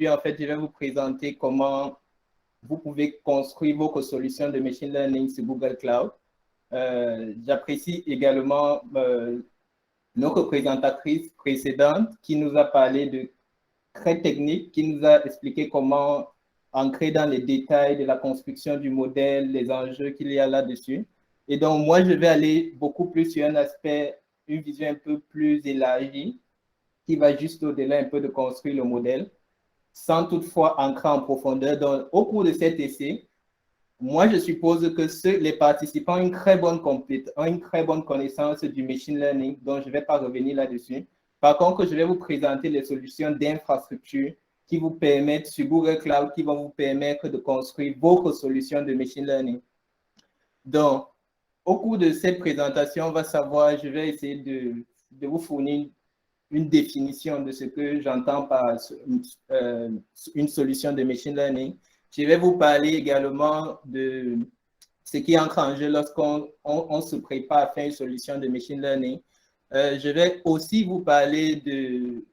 en fait, je vais vous présenter comment vous pouvez construire vos solutions de machine learning sur Google Cloud. J'apprécie également notre présentatrice précédente qui nous a parlé de très technique, qui nous a expliqué comment entrer dans les détails de la construction du modèle, les enjeux qu'il y a là-dessus. Et donc, moi, je vais aller beaucoup plus sur un aspect, une vision un peu plus élargie, qui va juste au-delà un peu de construire le modèle, sans toutefois entrer en profondeur. Donc, au cours de cet essai, moi, je suppose que les participants ont une très bonne connaissance du machine learning, donc je ne vais pas revenir là-dessus. Par contre, je vais vous présenter les solutions d'infrastructure qui vous permettent, sur Google Cloud, qui vont vous permettre de construire vos solutions de machine learning. Donc, au cours de cette présentation, on va savoir, je vais essayer de vous fournir une définition de ce que j'entends par une solution de machine learning. Je vais vous parler également de ce qui entre en jeu lorsqu'on se prépare à faire une solution de machine learning. Je vais aussi vous parler de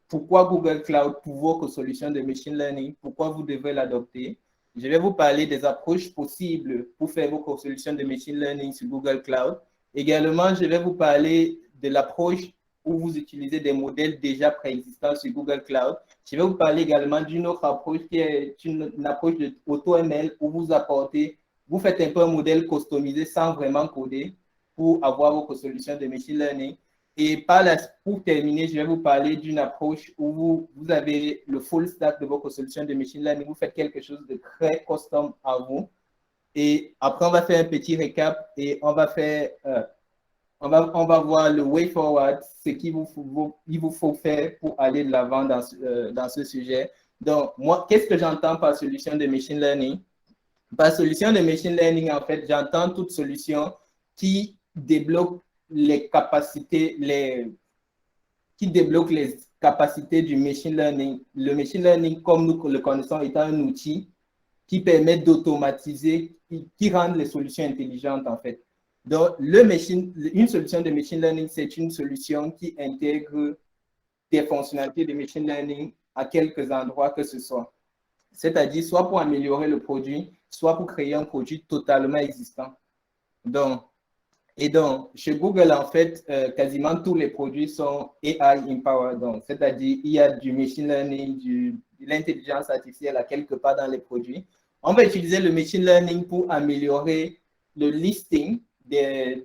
pourquoi Google Cloud pour vos solutions de machine learning, pourquoi vous devez l'adopter. Je vais vous parler des approches possibles pour faire vos solutions de machine learning sur Google Cloud. Également, je vais vous parler de l'approche où vous utilisez des modèles déjà préexistants sur Google Cloud. Je vais vous parler également d'une autre approche qui est une approche de AutoML où vous faites un peu un modèle customisé sans vraiment coder pour avoir vos solutions de machine learning. Et pour terminer, je vais vous parler d'une approche où vous avez le full stack de votre solution de machine learning. Vous faites quelque chose de très custom à vous. Et après, on va faire un petit récap et on va voir le way forward, ce qu'il vous faut faire pour aller de l'avant dans ce sujet. Donc, moi, qu'est-ce que j'entends par solution de machine learning? Par solution de machine learning, en fait, j'entends toute solution qui débloque les capacités, qui débloque les capacités du machine learning. Le machine learning, comme nous le connaissons, est un outil qui permet d'automatiser, qui rend les solutions intelligentes, en fait. Donc, une solution de machine learning, c'est une solution qui intègre des fonctionnalités de machine learning à quelques endroits que ce soit. C'est-à-dire soit pour améliorer le produit, soit pour créer un produit totalement existant. Donc, chez Google, en fait, quasiment tous les produits sont AI empowered. Donc, c'est-à-dire, il y a du machine learning, de l'intelligence artificielle à quelque part dans les produits. On va utiliser le machine learning pour améliorer le listing des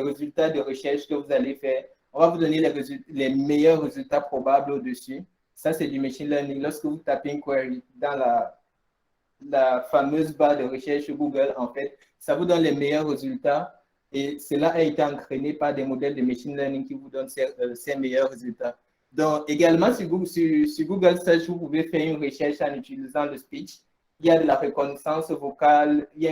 résultats de recherche que vous allez faire. On va vous donner les meilleurs résultats probables au-dessus. Ça, c'est du machine learning. Lorsque vous tapez une query dans la fameuse barre de recherche Google, en fait, ça vous donne les meilleurs résultats. Et cela a été entraîné par des modèles de machine learning qui vous donnent ces meilleurs résultats. Donc, également, sur Google Search, vous pouvez faire une recherche en utilisant le speech. Il y a de la reconnaissance vocale, il y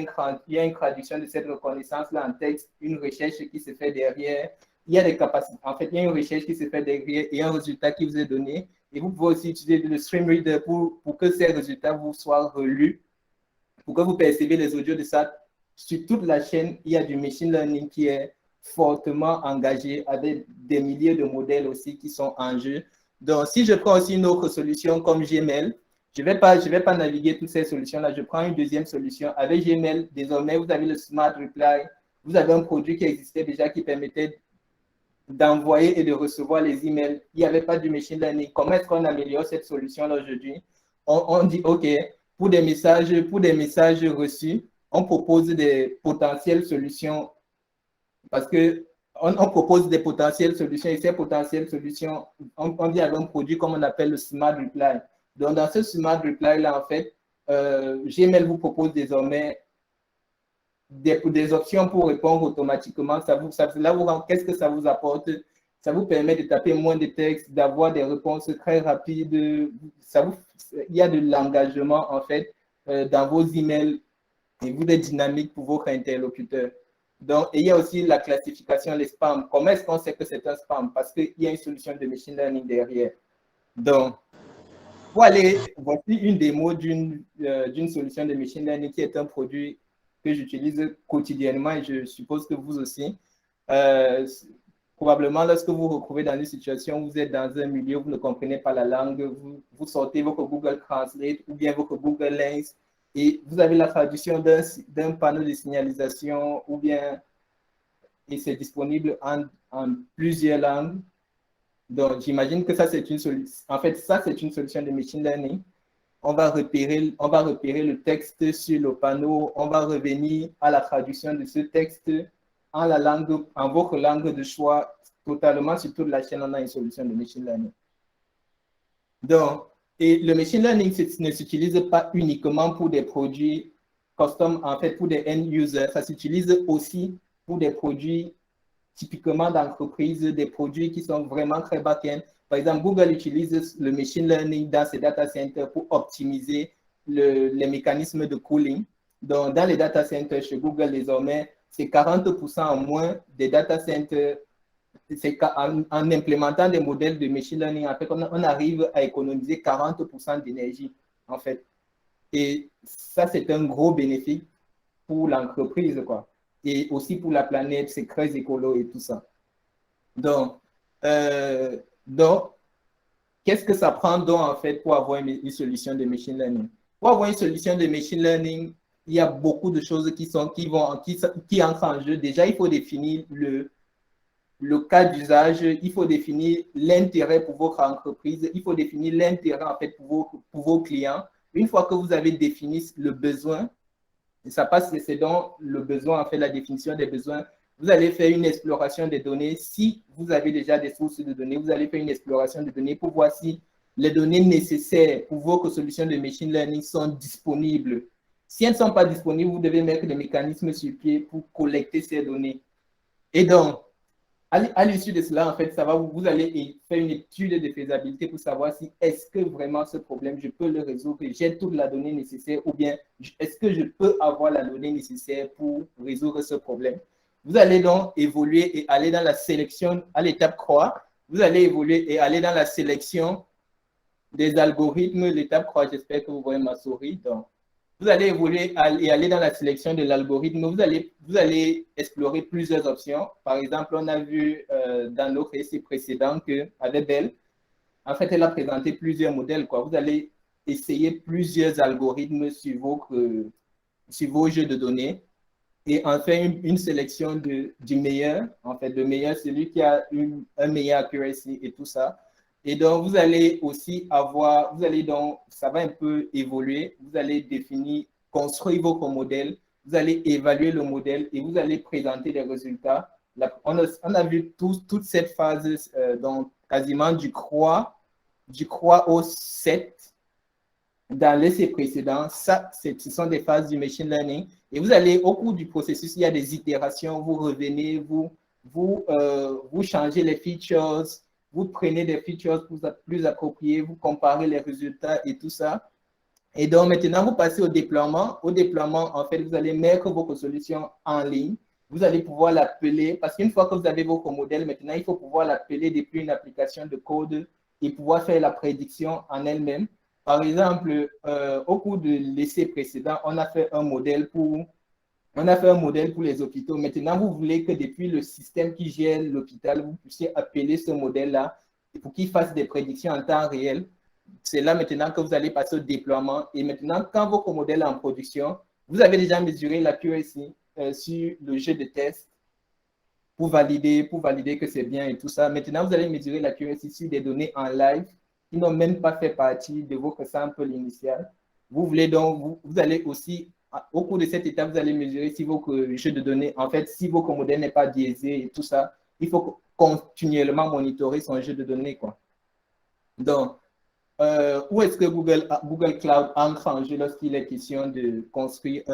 a une traduction de cette reconnaissance-là en texte, une recherche qui se fait derrière. Il y a des capacités. En fait, il y a une recherche qui se fait derrière et un résultat qui vous est donné. Et vous pouvez aussi utiliser le Stream Reader pour que ces résultats vous soient relus, pour que vous percevez les audios de ça. Sur toute la chaîne, il y a du machine learning qui est fortement engagé avec des milliers de modèles aussi qui sont en jeu. Donc, si je prends aussi une autre solution comme Gmail, je ne vais pas naviguer toutes ces solutions-là. Je prends une deuxième solution. Avec Gmail, désormais, vous avez le Smart Reply. Vous avez un produit qui existait déjà qui permettait d'envoyer et de recevoir les emails. Il n'y avait pas du machine learning. Comment est-ce qu'on améliore cette solution-là aujourd'hui? On dit, OK, pour des messages reçus, on propose des potentielles solutions parce que on propose des potentielles solutions et ces potentielles solutions, on dit avec un produit comme on appelle le Smart Reply. Donc, dans ce Smart Reply-là, en fait, Gmail vous propose désormais des options pour répondre automatiquement. Qu'est-ce que ça vous apporte? Ça vous permet de taper moins de texte, d'avoir des réponses très rapides. Il y a de l'engagement, en fait, dans vos emails et vous êtes dynamique pour votre interlocuteur. Donc, et il y a aussi la classification, les spams. Comment est-ce qu'on sait que c'est un spam? Parce qu'il y a une solution de machine learning derrière. Donc, voici une démo d'une solution de machine learning qui est un produit que j'utilise quotidiennement et je suppose que vous aussi. probablement, lorsque vous vous retrouvez dans une situation où vous êtes dans un milieu où vous ne comprenez pas la langue, vous sortez votre Google Translate ou bien votre Google Lens et vous avez la traduction d'un panneau de signalisation ou bien, et c'est disponible en plusieurs langues. Donc, j'imagine que ça, c'est une solution. En fait, ça, c'est une solution de machine learning. On va repérer le texte sur le panneau, on va revenir à la traduction de ce texte en votre langue de choix, totalement sur toute la chaîne, on a une solution de machine learning. Donc, et le machine learning ne s'utilise pas uniquement pour des produits custom, en fait, pour des end users, ça s'utilise aussi pour des produits typiquement d'entreprise, des produits qui sont vraiment très back-end. Par exemple, Google utilise le machine learning dans ses data centers pour optimiser les mécanismes de cooling. Donc, dans les data centers chez Google, désormais, c'est 40% en moins des data centers. En implémentant des modèles de machine learning, en fait, on arrive à économiser 40% d'énergie, en fait. Et ça, c'est un gros bénéfice pour l'entreprise, quoi. Et aussi pour la planète, c'est très écolo et tout ça. Donc qu'est-ce que ça prend donc en fait pour avoir une solution de machine learning? Pour avoir une solution de machine learning, il y a beaucoup de choses qui entrent en jeu. Déjà, il faut définir le cas d'usage, il faut définir l'intérêt pour votre entreprise, il faut définir l'intérêt en fait pour vos clients. Une fois que vous avez défini le besoin, et ça passe, c'est donc le besoin, en fait, la définition des besoins. Vous allez faire une exploration des données. Si vous avez déjà des sources de données, vous allez faire une exploration des données pour voir si les données nécessaires pour vos solutions de machine learning sont disponibles. Si elles ne sont pas disponibles, vous devez mettre des mécanismes sur pied pour collecter ces données. Et donc, à l'issue de cela, en fait, vous allez faire une étude de faisabilité pour savoir si est-ce que vraiment ce problème, je peux le résoudre, j'ai toute la donnée nécessaire ou bien est-ce que je peux avoir la donnée nécessaire pour résoudre ce problème. Vous allez donc évoluer et aller dans la sélection à l'étape croix. Vous allez évoluer et aller dans la sélection des algorithmes. L'étape croix, j'espère que vous voyez ma souris. Donc, vous allez évoluer et aller dans la sélection de l'algorithme. Vous allez explorer plusieurs options. Par exemple, on a vu dans notre essai précédent qu'avec Bell, en fait, elle a présenté plusieurs modèles, quoi. Vous allez essayer plusieurs algorithmes sur vos jeux de données et en faire une sélection du meilleur. En fait, le meilleur, celui qui a un meilleur accuracy et tout ça. Et donc, vous allez aussi ça va un peu évoluer, vous allez construire votre modèle, vous allez évaluer le modèle et vous allez présenter les résultats. On a vu toute cette phase, donc quasiment du croix au 7 dans l'essai précédent. Ça, ce sont des phases du machine learning. Et vous allez, au cours du processus, il y a des itérations, vous revenez, vous changez les features, vous prenez des features plus appropriées, vous comparez les résultats et tout ça. Et donc, maintenant, vous passez au déploiement. Au déploiement, en fait, vous allez mettre votre solution en ligne. Vous allez pouvoir l'appeler, parce qu'une fois que vous avez votre modèle, maintenant, il faut pouvoir l'appeler depuis une application de code et pouvoir faire la prédiction en elle-même. Par exemple, au cours de l'essai précédent, on a fait un modèle pour les hôpitaux. Maintenant, vous voulez que depuis le système qui gère l'hôpital, vous puissiez appeler ce modèle-là pour qu'il fasse des prédictions en temps réel. C'est là maintenant que vous allez passer au déploiement. Et maintenant, quand votre modèle est en production, vous avez déjà mesuré l'accuracy sur le jeu de test pour valider que c'est bien et tout ça. Maintenant, vous allez mesurer l'accuracy sur des données en live qui n'ont même pas fait partie de votre sample initial. Vous voulez donc, vous allez aussi, au cours de cette étape, vous allez mesurer si votre jeu de données, en fait, si votre modèle n'est pas biaisé et tout ça, il faut continuellement monitorer son jeu de données, quoi. Donc, où est-ce que Google Cloud entre en jeu lorsqu'il est question de construire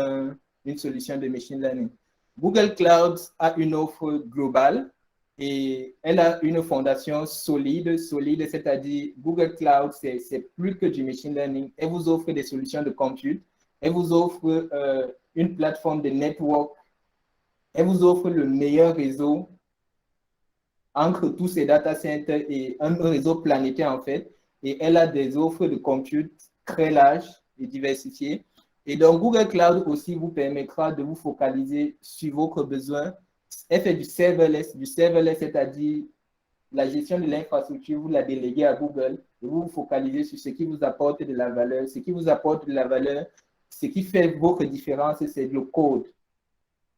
une solution de machine learning? Google Cloud a une offre globale et elle a une fondation solide, c'est-à-dire Google Cloud, c'est plus que du machine learning. Elle vous offre des solutions de compute, elle vous offre une plateforme de network, elle vous offre le meilleur réseau entre tous ces data centers et un réseau planétaire en fait. Et elle a des offres de compute très larges et diversifiées. Et donc, Google Cloud aussi vous permettra de vous focaliser sur vos besoins elle fait du serverless, c'est-à-dire la gestion de l'infrastructure, vous la déléguez à Google et vous vous focalisez sur ce qui vous apporte de la valeur. Ce qui vous apporte de la valeur, ce qui fait votre différence, c'est le code.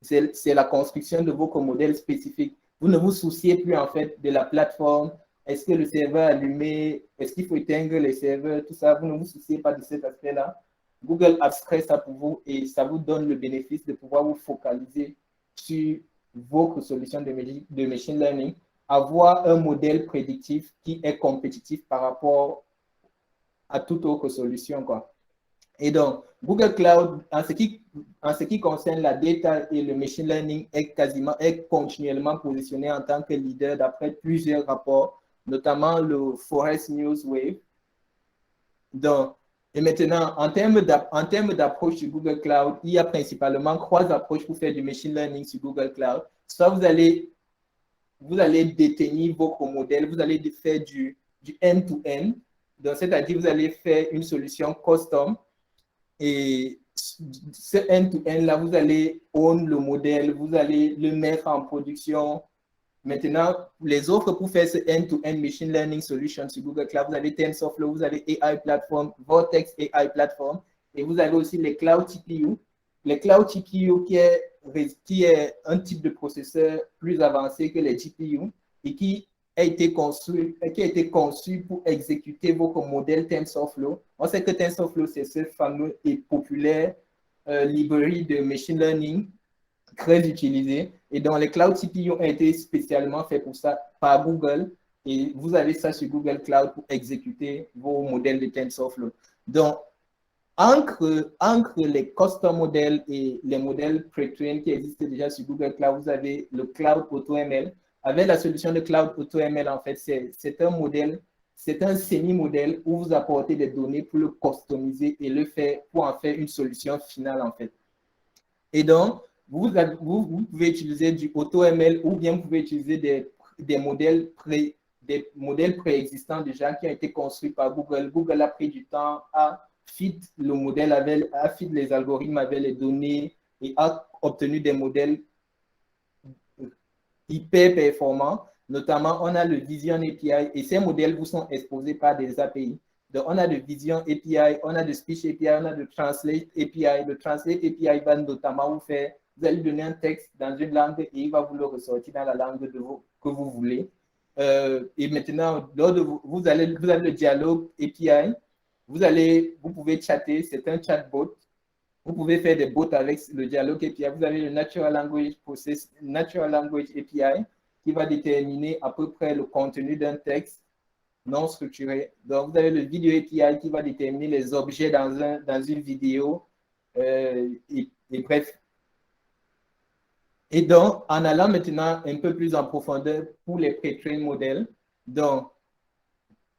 C'est la construction de votre modèle spécifique. Vous ne vous souciez plus en fait de la plateforme. Est-ce que le serveur est allumé? Est-ce qu'il faut éteindre les serveurs? Tout ça, vous ne vous souciez pas de cet aspect-là. Google abstrait ça pour vous et ça vous donne le bénéfice de pouvoir vous focaliser sur votre solution de machine learning, avoir un modèle prédictif qui est compétitif par rapport à toute autre solution, quoi. Et donc, Google Cloud, en ce qui concerne la data et le machine learning, est continuellement positionné en tant que leader d'après plusieurs rapports, notamment le Forest News Wave. Donc, et maintenant, en termes d'approche sur Google Cloud, il y a principalement 3 approches pour faire du machine learning sur Google Cloud. Soit vous allez détenir votre modèle, vous allez faire du end-to-end, donc c'est-à-dire vous allez faire une solution custom et ce end-to-end là, vous allez own le modèle, vous allez le mettre en production. Maintenant, les offres pour faire ce end-to-end machine learning solution sur Google Cloud, vous avez TensorFlow, vous avez AI Platform, Vortex AI Platform, et vous avez aussi les Cloud TPU. Les Cloud TPU qui est un type de processeur plus avancé que les GPU et qui a été conçu pour exécuter votre modèle TensorFlow. On sait que TensorFlow, c'est ce fameux et populaire librairie de machine learning très utilisé. Et donc, les Cloud CPU ont été spécialement faits pour ça par Google. Et vous avez ça sur Google Cloud pour exécuter vos modèles de TensorFlow. Donc, entre les custom modèles et les modèles pre-trained qui existent déjà sur Google Cloud, vous avez le Cloud AutoML. Avec la solution de Cloud AutoML, en fait, c'est un modèle, c'est un semi-modèle où vous apportez des données pour le customiser et le faire pour en faire une solution finale, en fait. Et donc, vous pouvez utiliser du AutoML ou bien vous pouvez utiliser des modèles préexistants déjà qui ont été construits par Google. Google a pris du temps à fit le modèle à fit les algorithmes avec les données et a obtenu des modèles hyper performants. Notamment, on a le Vision API et ces modèles vous sont exposés par des API. Donc, on a de Vision API, on a de Speech API, on a de Translate API. Le Translate API va notamment vous faire, vous allez donner un texte dans une langue et il va vous le ressortir dans la langue que vous voulez. Et maintenant, vous avez le Dialogue API. Vous pouvez chatter, c'est un chatbot. Vous pouvez faire des bots avec le Dialogue API. Vous avez le Natural Language API qui va déterminer à peu près le contenu d'un texte non structuré. Donc, vous avez le Video API qui va déterminer les objets dans une vidéo. Et bref. Et donc, en allant maintenant un peu plus en profondeur pour les pre-trained modèles, donc,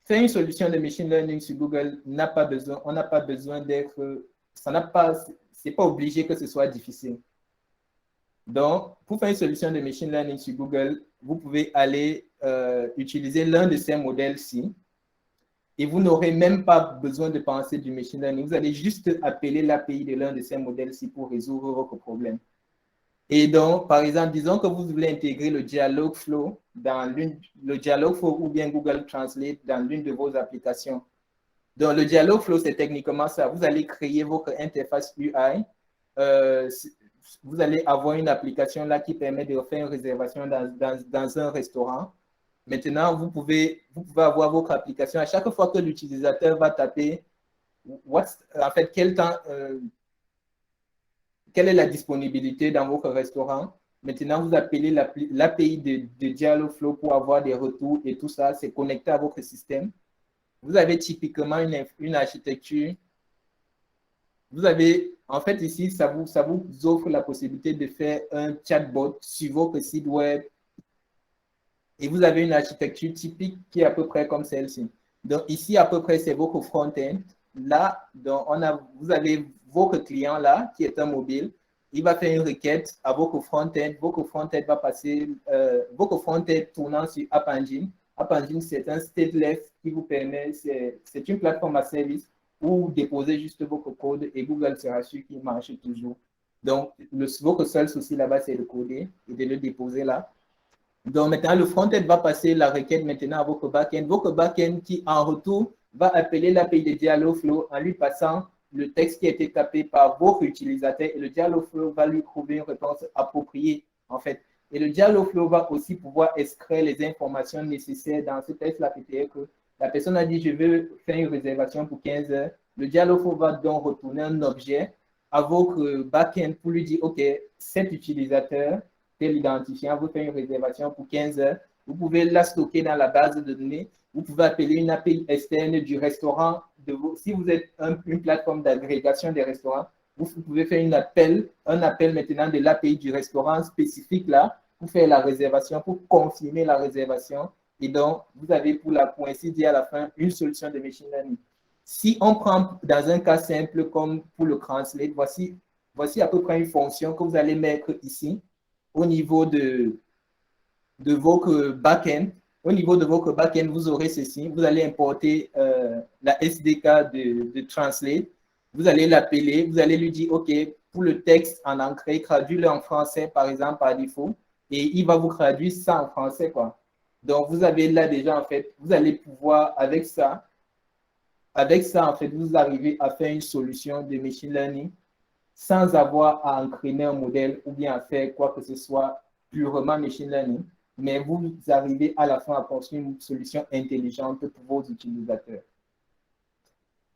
faire une solution de machine learning sur Google on n'a pas besoin d'être, c'est pas obligé que ce soit difficile. Donc, pour faire une solution de machine learning sur Google, vous pouvez aller utiliser l'un de ces modèles-ci et vous n'aurez même pas besoin de penser du machine learning. Vous allez juste appeler l'API de l'un de ces modèles-ci pour résoudre votre problème. Et donc, par exemple, disons que vous voulez intégrer le Dialogflow ou bien Google Translate dans l'une de vos applications. Donc, le Dialogflow, c'est techniquement ça. Vous allez créer votre interface UI. Vous allez avoir une application là qui permet de faire une réservation dans un restaurant. Maintenant, vous pouvez avoir votre application. À chaque fois que l'utilisateur va taper, en fait, quelle est la disponibilité dans votre restaurant. Maintenant, vous appelez l'API de Dialogflow pour avoir des retours et tout ça. C'est connecté à votre système. Vous avez typiquement une architecture. Vous avez, en fait, ici, ça vous offre la possibilité de faire un chatbot sur votre site web. Et vous avez une architecture typique qui est à peu près comme celle-ci. Donc, ici, à peu près, c'est votre front-end. Là, donc, vous avez votre client là, qui est un mobile. Il va faire une requête à votre front-end. Votre front-end va passer, votre front-end tournant sur App Engine. App Engine, c'est un stateless qui vous permet, c'est une plateforme à service où vous déposez juste votre code et Google sera sûr qu'il marche toujours. Donc, votre seul souci là-bas, c'est de coder et de le déposer là. Donc, maintenant, le front-end va passer la requête maintenant à votre back-end. Votre back-end qui, en retour, va appeler l'API de Dialogflow en lui passant le texte qui a été tapé par votre utilisateur et le Dialogflow va lui trouver une réponse appropriée, en fait. Et le Dialogflow va aussi pouvoir extraire les informations nécessaires dans ce texte-là, c'est-à-dire que la personne a dit, je veux faire une réservation pour 15 heures. Le Dialogflow va donc retourner un objet à votre back-end pour lui dire, OK, cet utilisateur, tel identifiant, vous faites une réservation pour 15 heures. Vous pouvez la stocker dans la base de données. Vous pouvez appeler une API externe du restaurant. Si vous êtes une plateforme d'agrégation des restaurants, vous pouvez faire un appel maintenant de l'API du restaurant spécifique là pour faire la réservation, pour confirmer la réservation. Et donc, vous avez pour ainsi dire à la fin une solution de machine learning. Si on prend dans un cas simple comme pour le translate, voici à peu près une fonction que vous allez mettre ici au niveau de votre back-end. Au niveau de votre back-end, vous aurez ceci. Vous allez importer la SDK de Translate. Vous allez l'appeler. Vous allez lui dire, OK, pour le texte en anglais, traduis-le en français, par exemple, par défaut. Et il va vous traduire ça en français, quoi. Donc, vous avez là déjà, en fait, vous allez pouvoir, avec ça, en fait, vous arrivez à faire une solution de machine learning sans avoir à entraîner un modèle ou bien à faire quoi que ce soit purement machine learning, mais vous arrivez à la fin à construire une solution intelligente pour vos utilisateurs.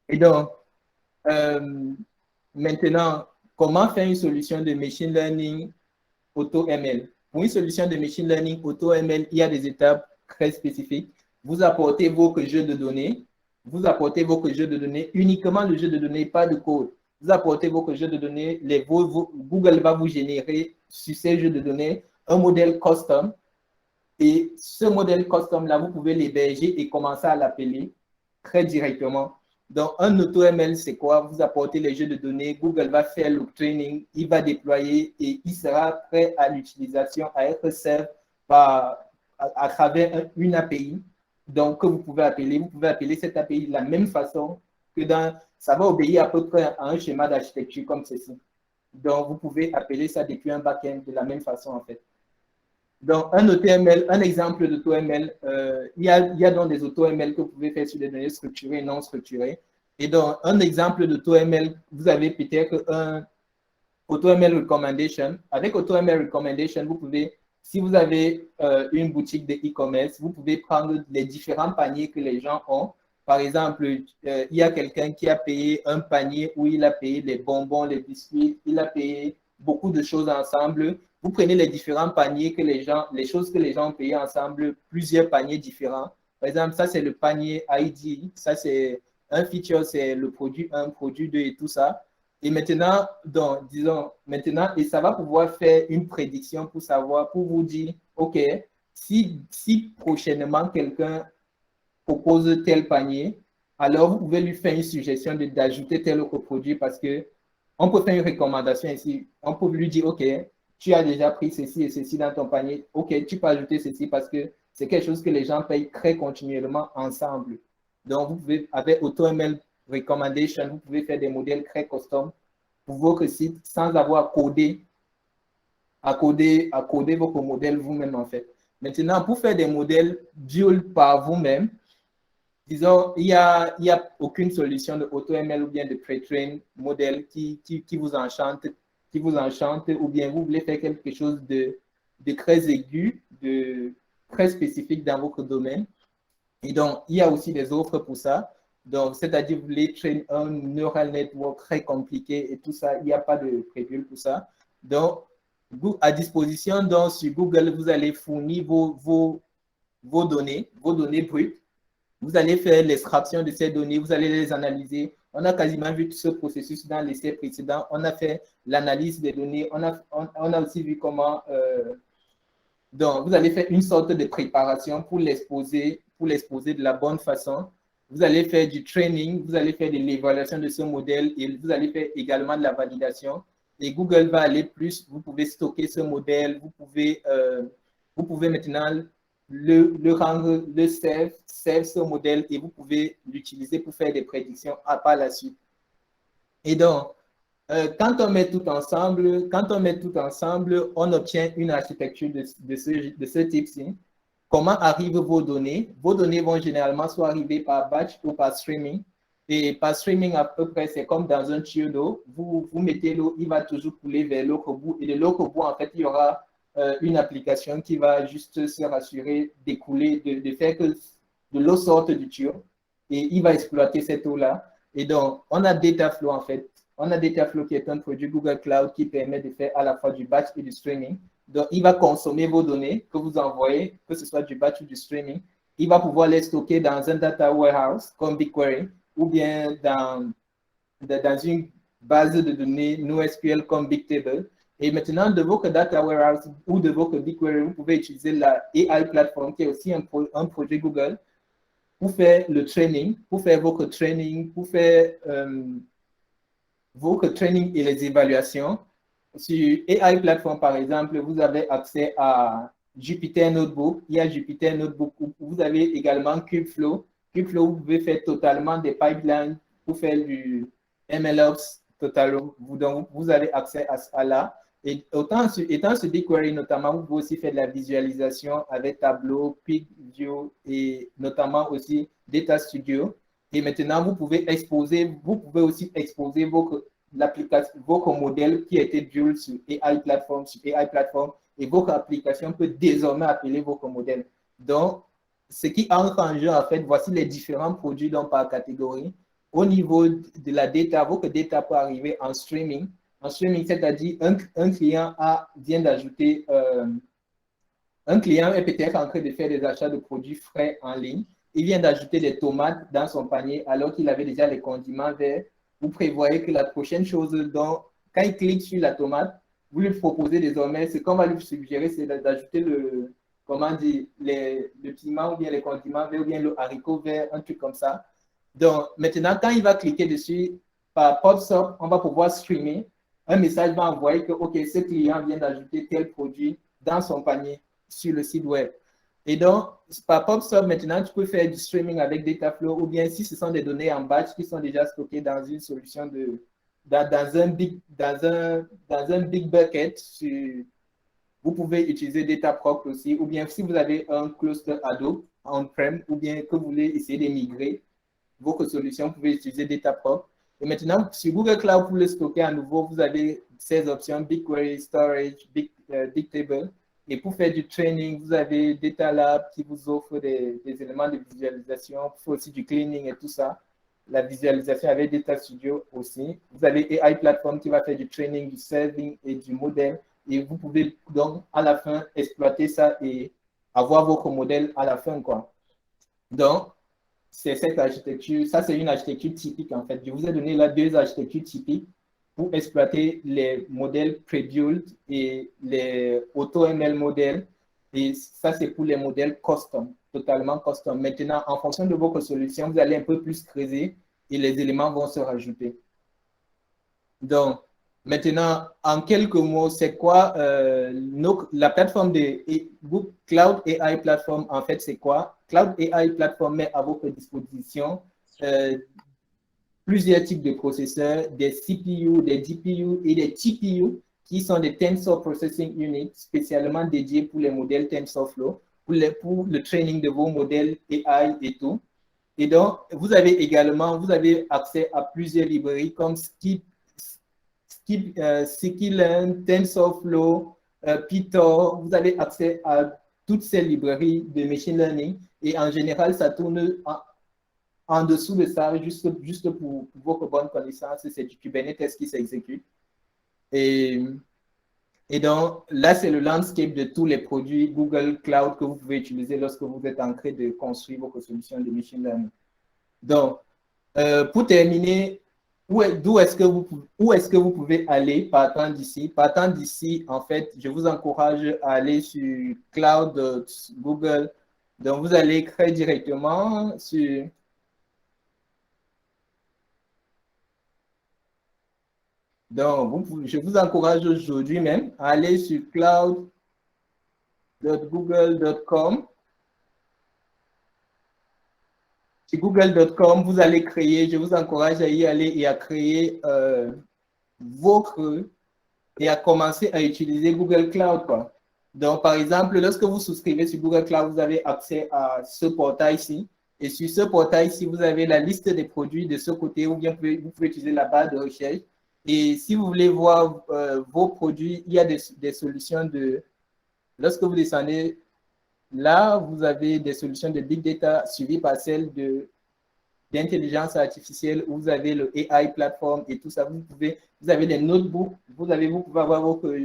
Et donc, maintenant, comment faire une solution de machine learning AutoML? Pour une solution de machine learning AutoML, il y a des étapes très spécifiques. Vous apportez votre jeu de données. Vous apportez votre jeu de données, uniquement le jeu de données, pas de code. Vous apportez votre jeu de données, Google va vous générer sur ces jeux de données un modèle custom. Et ce modèle custom-là, vous pouvez l'héberger et commencer à l'appeler très directement. Donc, un AutoML, c'est quoi? Vous apportez les jeux de données, Google va faire le training, il va déployer et il sera prêt à l'utilisation, à être servi à travers une API. Donc, que vous pouvez appeler cette API de la même façon que ça va obéir à peu près à un schéma d'architecture comme ceci. Donc, vous pouvez appeler ça depuis un backend de la même façon, en fait. Donc, un exemple d'AutoML, il y a donc des AutoML que vous pouvez faire sur des données structurées et non structurées. Et donc, un exemple d'AutoML, vous avez peut-être un AutoML Recommendation. Avec AutoML Recommendation, vous pouvez, si vous avez une boutique de e-commerce, vous pouvez prendre les différents paniers que les gens ont. Par exemple, il y a quelqu'un qui a payé un panier où il a payé les bonbons, les biscuits, il a payé beaucoup de choses ensemble. Vous prenez les différents paniers les choses que les gens ont payées ensemble, plusieurs paniers différents. Par exemple, ça, c'est le panier ID. Ça, c'est un feature, c'est le produit 1, produit 2 et tout ça. Et maintenant, et ça va pouvoir faire une prédiction pour savoir, pour vous dire, OK, si prochainement quelqu'un propose tel panier, alors vous pouvez lui faire une suggestion d'ajouter tel autre produit parce que on peut faire une recommandation ici. On peut lui dire, OK, tu as déjà pris ceci et ceci dans ton panier. OK, tu peux ajouter ceci parce que c'est quelque chose que les gens payent très continuellement ensemble. Donc, vous pouvez, avec AutoML Recommendation, vous pouvez faire des modèles très custom pour votre site sans avoir à coder votre modèle vous-même, en fait. Maintenant, pour faire des modèles build par vous-même, disons, il n'y a aucune solution de AutoML ou bien de pre-train modèle qui vous enchante, ou bien vous voulez faire quelque chose de très aigu, de très spécifique dans votre domaine. Et donc, il y a aussi des offres pour ça. Donc, c'est-à-dire, vous voulez traîner un neural network très compliqué et tout ça, il n'y a pas de pré-build pour ça. Donc, à disposition, donc, sur Google, vous allez fournir vos données brutes. Vous allez faire l'extraction de ces données, vous allez les analyser. On a quasiment vu tout ce processus dans l'essai précédent. On a fait l'analyse des données. On a aussi vu comment... donc, vous allez faire une sorte de préparation pour l'exposer de la bonne façon. Vous allez faire du training, vous allez faire de l'évaluation de ce modèle et vous allez faire également de la validation. Et Google va aller plus, vous pouvez stocker ce modèle, vous pouvez maintenant le rendre, le save ce modèle et vous pouvez l'utiliser pour faire des prédictions par la suite. Et donc, Quand on met tout ensemble, on obtient une architecture de ce type-ci. Comment arrivent vos données? Vos données vont généralement soit arriver par batch ou par streaming. Et par streaming, à peu près, c'est comme dans un tuyau d'eau. Vous mettez l'eau, il va toujours couler vers l'autre bout. Et de l'autre bout, en fait, il y aura une application qui va juste se rassurer d'écouler, de faire que de l'eau sorte du tuyau. Et il va exploiter cette eau-là. Et donc, on a Dataflow, en fait. On a Dataflow qui est un produit Google Cloud qui permet de faire à la fois du batch et du streaming. Donc, il va consommer vos données que vous envoyez, que ce soit du batch ou du streaming. Il va pouvoir les stocker dans un data warehouse comme BigQuery ou bien dans une base de données NoSQL comme Bigtable. Et maintenant, de votre data warehouse ou de votre BigQuery, vous pouvez utiliser la AI Platform qui est aussi un projet Google pour faire le training, pour faire votre training, pour faire votre training et les évaluations. Sur AI Platform, par exemple, vous avez accès à Jupyter Notebook. Il y a Jupyter Notebook. Vous avez également Kubeflow. Kubeflow, vous pouvez faire totalement des pipelines pour faire du MLOps totalement. Donc, vous avez accès à ça là. Et étant sur BigQuery, notamment, vous pouvez aussi faire de la visualisation avec Tableau, QuickView et notamment aussi Data Studio. Et maintenant, vous pouvez aussi exposer votre modèle qui a été build sur AI Platform, et votre application peut désormais appeler votre modèle. Donc, ce qui entre en jeu, en fait, voici les différents produits donc par catégorie. Au niveau de la data, votre data peut arriver en streaming. En streaming, c'est-à-dire un client vient d'ajouter, un client est peut-être en train de faire des achats de produits frais en ligne. Il vient d'ajouter des tomates dans son panier alors qu'il avait déjà les condiments verts. Vous prévoyez que la prochaine chose, donc, quand il clique sur la tomate, vous lui proposez désormais, ce qu'on va lui suggérer, c'est d'ajouter le piment ou bien les condiments verts ou bien le haricot vert, un truc comme ça. Donc, maintenant, quand il va cliquer dessus, par PopSop, on va pouvoir streamer. Un message va envoyer que, OK, ce client vient d'ajouter tel produit dans son panier sur le site web. Et donc, par PopSub, maintenant, tu peux faire du streaming avec Dataflow ou bien si ce sont des données en batch qui sont déjà stockées dans une solution dans un big bucket, vous pouvez utiliser Dataproc aussi, ou bien si vous avez un cluster Hadoop on-prem ou bien que vous voulez essayer de migrer votre solution, vous pouvez utiliser Dataproc. Et maintenant, sur Google Cloud, pour le stocker à nouveau, vous avez ces options BigQuery, Storage, Bigtable. Et pour faire du training, vous avez Data Lab qui vous offre des éléments de visualisation, vous faites aussi du cleaning et tout ça. La visualisation avec Data Studio aussi. Vous avez AI Platform qui va faire du training, du serving et du modèle. Et vous pouvez donc à la fin exploiter ça et avoir votre modèle à la fin, quoi. Donc, c'est cette architecture, ça c'est une architecture typique en fait. Je vous ai donné là 2 architectures typiques pour exploiter les modèles pre-built et les AutoML modèles. Et ça c'est pour les modèles custom, totalement custom. Maintenant, en fonction de votre solution, vous allez un peu plus creuser et les éléments vont se rajouter. Donc, maintenant, en quelques mots, c'est quoi la plateforme de Google Cloud AI Platform, en fait, c'est quoi? Cloud AI Platform met à votre disposition plusieurs types de processeurs, des CPU, des GPU et des TPU, qui sont des Tensor Processing Units spécialement dédiés pour les modèles TensorFlow, pour le training de vos modèles AI et tout. Et donc, vous avez accès à plusieurs librairies comme Scikit-learn, TensorFlow, Python. Vous avez accès à toutes ces librairies de machine learning et en général, ça tourne en dessous de ça, juste pour votre bonne connaissance, c'est du Kubernetes qui s'exécute. Et donc, là, c'est le landscape de tous les produits Google Cloud que vous pouvez utiliser lorsque vous êtes en train de construire votre solution de machine learning. Donc, pour terminer, où est-ce que vous pouvez aller partant d'ici? Partant d'ici, en fait, je vous encourage à aller sur cloud.google. Donc, vous allez créer directement sur... Donc, je vous encourage aujourd'hui même à aller sur cloud.google.com. Sur google.com, vous allez créer, je vous encourage à y aller et à créer vos creux et à commencer à utiliser Google Cloud, quoi. Donc, par exemple, lorsque vous souscrivez sur Google Cloud, vous avez accès à ce portail-ci. Et sur ce portail-ci, vous avez la liste des produits de ce côté, ou bien vous pouvez utiliser la barre de recherche. Et si vous voulez voir vos produits, il y a des solutions de... Lorsque vous descendez là, vous avez des solutions de Big Data suivies par celles d'intelligence artificielle, où vous avez le AI platform et tout ça. Vous avez des notebooks, vous pouvez avoir votre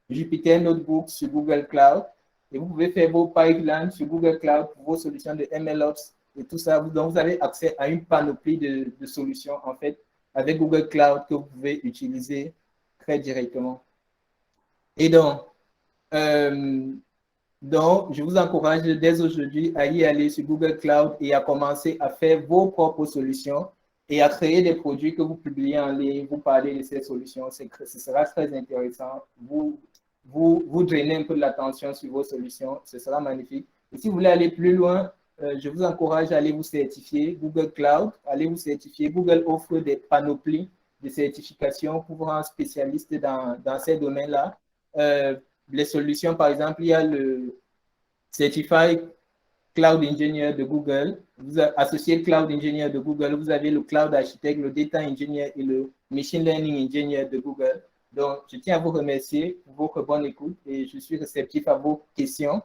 Jupyter Notebook sur Google Cloud et vous pouvez faire vos pipelines sur Google Cloud pour vos solutions de MLOps et tout ça. Donc, vous avez accès à une panoplie de solutions, en fait, avec Google Cloud que vous pouvez utiliser très directement. Et donc, je vous encourage dès aujourd'hui à y aller sur Google Cloud et à commencer à faire vos propres solutions et à créer des produits que vous publiez en ligne, vous parlez de ces solutions. Ce sera très intéressant. Vous drainez un peu de l'attention sur vos solutions. Ce sera magnifique. Et si vous voulez aller plus loin, je vous encourage à aller vous certifier Google Cloud, allez vous certifier. Google offre des panoplies de certification pour vous rendre spécialiste dans ces domaines-là. Les solutions, par exemple, il y a le Certified Cloud Engineer de Google, vous associez Cloud Engineer de Google, vous avez le Cloud Architect, le Data Engineer et le Machine Learning Engineer de Google. Donc, je tiens à vous remercier pour votre bonne écoute et je suis réceptif à vos questions.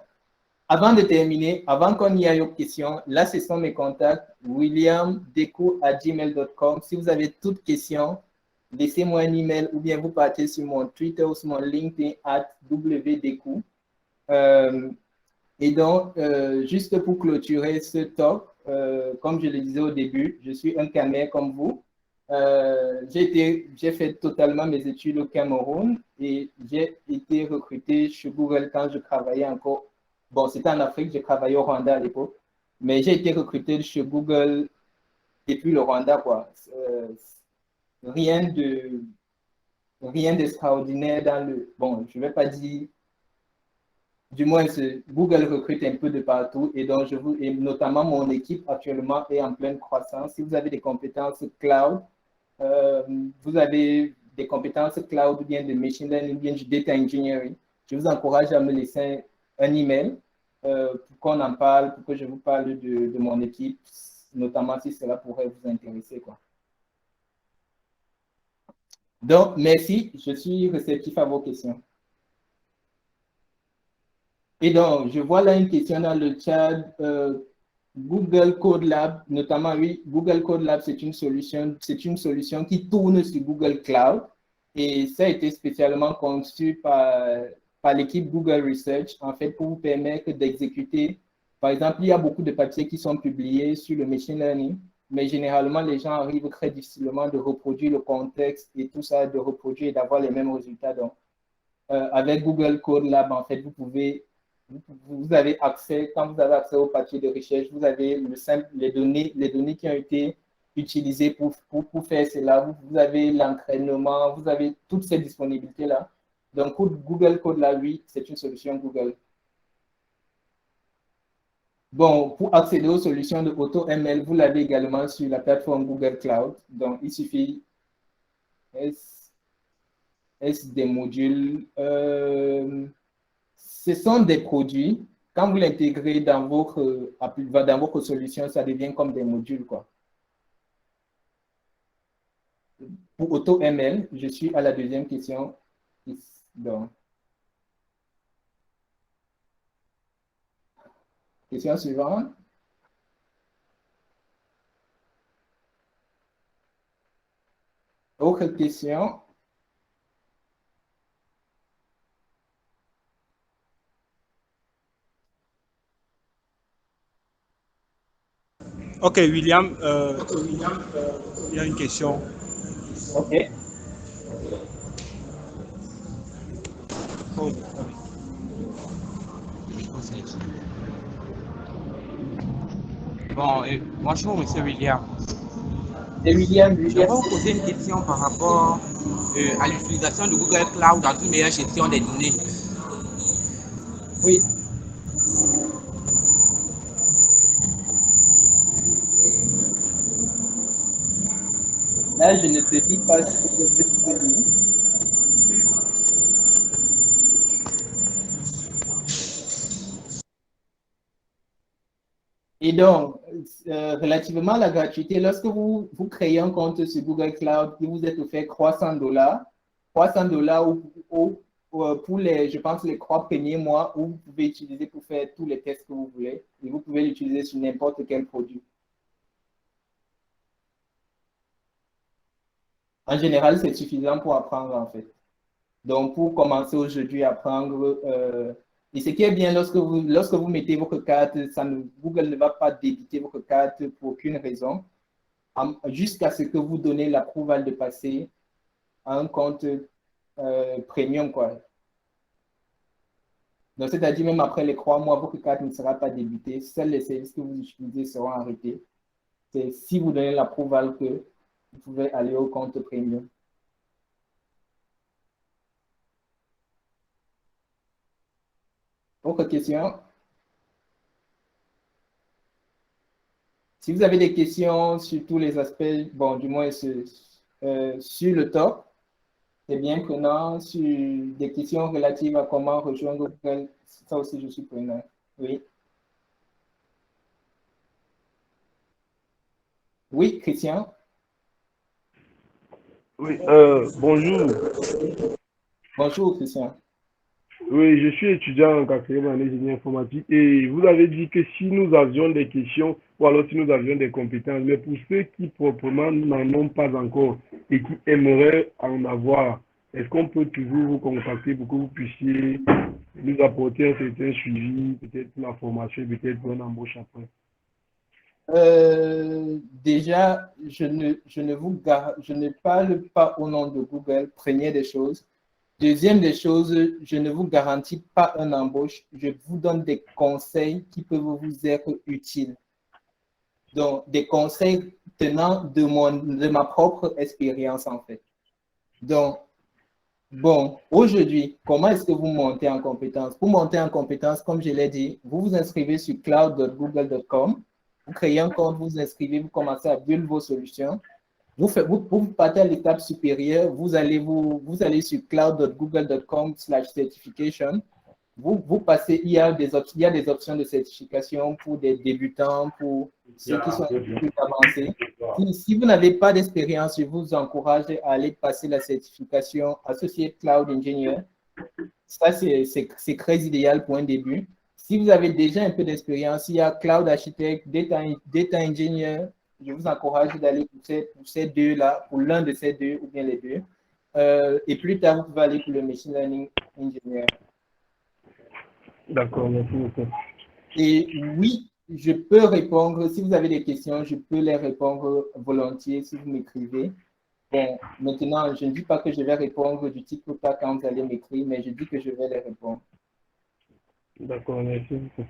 Avant de terminer, avant qu'on y aille aux questions, là, ce sont mes contacts, williamdeco@gmail.com. Si vous avez toute question, laissez-moi un email ou bien vous partez sur mon Twitter ou sur mon LinkedIn @wdeco. Et donc, juste pour clôturer ce talk, comme je le disais au début, je suis un Camerounais comme vous. J'ai fait totalement mes études au Cameroun et j'ai été recruté chez Google quand je travaillais encore. Bon, c'était en Afrique, j'ai travaillé au Rwanda à l'époque, mais j'ai été recruté chez Google depuis le Rwanda, quoi. Rien d'extraordinaire dans le... Bon, je ne vais pas dire... Du moins, Google recrute un peu de partout et donc et notamment mon équipe actuellement est en pleine croissance. Si vous avez des compétences cloud, vous avez des compétences cloud ou bien de machine learning ou bien du data engineering, je vous encourage à me laisser un email pour qu'on en parle, pour que je vous parle de mon équipe, notamment si cela pourrait vous intéresser, quoi. Donc, merci, je suis réceptif à vos questions. Et donc, je vois là une question dans le chat. Google Code Lab, notamment, oui, Google Code Lab, c'est une solution qui tourne sur Google Cloud et ça a été spécialement conçu par l'équipe Google Research, en fait, pour vous permettre d'exécuter. Par exemple, il y a beaucoup de papiers qui sont publiés sur le machine learning, mais généralement, les gens arrivent très difficilement de reproduire le contexte et tout ça, de reproduire et d'avoir les mêmes résultats. Donc, avec Google Code Lab, en fait, vous avez accès, quand vous avez accès au papier de recherche, vous avez les données qui ont été utilisées pour faire cela. Vous avez l'entraînement, vous avez toutes ces disponibilités-là. Donc, Google Code Lab, oui, c'est une solution Google. Bon, pour accéder aux solutions de AutoML, vous l'avez également sur la plateforme Google Cloud. Donc, il suffit des modules. Ce sont des produits. Quand vous l'intégrez dans votre solution, ça devient comme des modules, quoi. Pour AutoML, je suis à la deuxième question. Donc, question suivante. Autre question. Ok, William, il y a une question. Ok. Oh. Bon, bonjour, monsieur William. Et William. Je vais vous poser une question par rapport à l'utilisation de Google Cloud dans une meilleure gestion des données. Oui. Là, je ne te dis pas ce que je te dis. Et donc, relativement à la gratuité, lorsque vous créez un compte sur Google Cloud, il vous est offert $300, pour les, je pense, les 3 premiers mois où vous pouvez utiliser pour faire tous les tests que vous voulez. Et vous pouvez l'utiliser sur n'importe quel produit. En général, c'est suffisant pour apprendre, en fait. Donc, pour commencer aujourd'hui à apprendre, et ce qui est bien, lorsque vous mettez votre carte, Google ne va pas débiter votre carte pour aucune raison, jusqu'à ce que vous donnez l'approval de passer à un compte premium, quoi. Donc, c'est-à-dire même après les 3 mois, votre carte ne sera pas débitée. Seuls les services que vous utilisez seront arrêtés. C'est si vous donnez l'approval que vous pouvez aller au compte premium. Autre question? Si vous avez des questions sur tous les aspects, bon, du moins sur le top, c'est bien prenant. Sur des questions relatives à comment rejoindre Google, ça aussi, je suis preneur. Oui. Oui, Christian? Oui, bonjour. Bonjour, Christian. Oui, je suis étudiant en 4e année génie informatique et vous avez dit que si nous avions des questions ou alors si nous avions des compétences, mais pour ceux qui proprement n'en ont pas encore et qui aimeraient en avoir, est-ce qu'on peut toujours vous contacter pour que vous puissiez nous apporter un certain suivi, peut-être pour la formation, peut-être pour une embauche après? Déjà, je ne parle pas au nom de Google, première des choses. Deuxième des choses, je ne vous garantis pas une embauche. Je vous donne des conseils qui peuvent vous être utiles. Donc, des conseils tenant de ma propre expérience, en fait. Donc, bon, aujourd'hui, comment est-ce que vous montez en compétence? Pour monter en compétence, comme je l'ai dit, vous vous inscrivez sur cloud.google.com. Vous créez un compte, vous inscrivez, vous commencez à build vos solutions. Vous partez à l'étape supérieure, vous allez sur cloud.google.com/certification. Vous passez, il y a des options de certification pour des débutants, pour ceux qui sont un peu plus avancés. Si vous n'avez pas d'expérience, je vous encourage à aller passer la certification Associate Cloud Engineer. Ça, c'est très idéal pour un début. Si vous avez déjà un peu d'expérience, il y a Cloud Architect, Data Engineer. Je vous encourage d'aller pour ces deux-là, pour l'un de ces deux ou bien les deux. Et plus tard, vous pouvez aller pour le Machine Learning Engineer. D'accord, merci beaucoup. Et oui, je peux répondre. Si vous avez des questions, je peux les répondre volontiers si vous m'écrivez. Bon, maintenant, je ne dis pas que je vais répondre du type ou pas quand vous allez m'écrire, mais je dis que je vais les répondre. D'accord, merci beaucoup.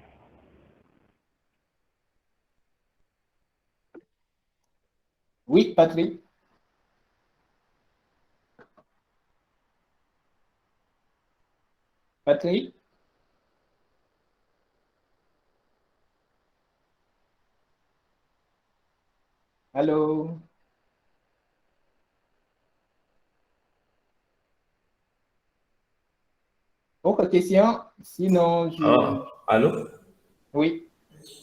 Oui, Patrick? Patrick? Allô? Autre question? Sinon, Allô? Oui.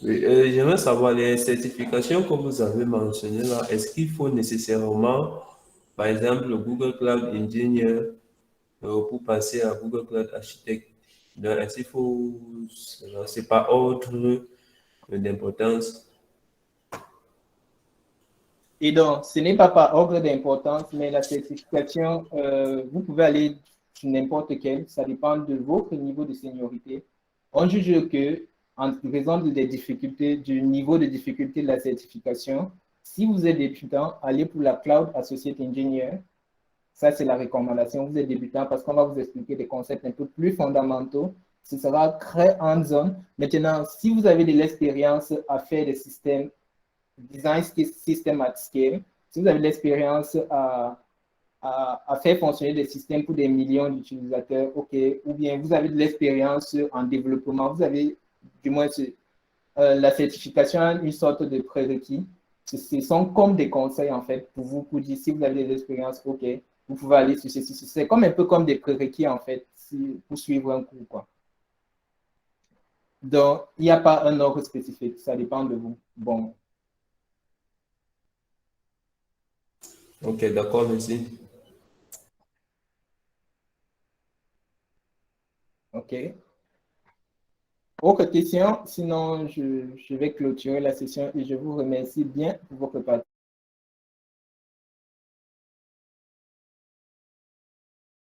Oui, j'aimerais savoir les certifications que vous avez mentionnées là. Est-ce qu'il faut nécessairement, par exemple, le Google Cloud Engineer pour passer à Google Cloud Architect? Donc, est-ce qu'il faut, c'est pas autre d'importance? Et donc, ce n'est pas par ordre d'importance, mais la certification, vous pouvez aller sur n'importe quelle, ça dépend de votre niveau de seniorité. On juge que, en raison des difficultés, du niveau de difficulté de la certification, si vous êtes débutant, allez pour la Cloud Associate Engineer. Ça, c'est la recommandation. Vous êtes débutant parce qu'on va vous expliquer des concepts un peu plus fondamentaux. Ce sera très hands-on. Maintenant, si vous avez de l'expérience à faire des systèmes, design system at scale, si vous avez de l'expérience à faire fonctionner des systèmes pour des millions d'utilisateurs, OK, ou bien vous avez de l'expérience en développement, vous avez du moins la certification, une sorte de prérequis. Ce sont comme des conseils, en fait, pour vous, pour dire si vous avez des expériences, OK, vous pouvez aller sur ceci. C'est comme un peu comme des prérequis, en fait, pour suivre un cours, quoi. Donc, il n'y a pas un ordre spécifique, ça dépend de vous. Bon. Ok, d'accord, merci. OK. Autre question? Sinon, je vais clôturer la session et je vous remercie bien pour votre participation.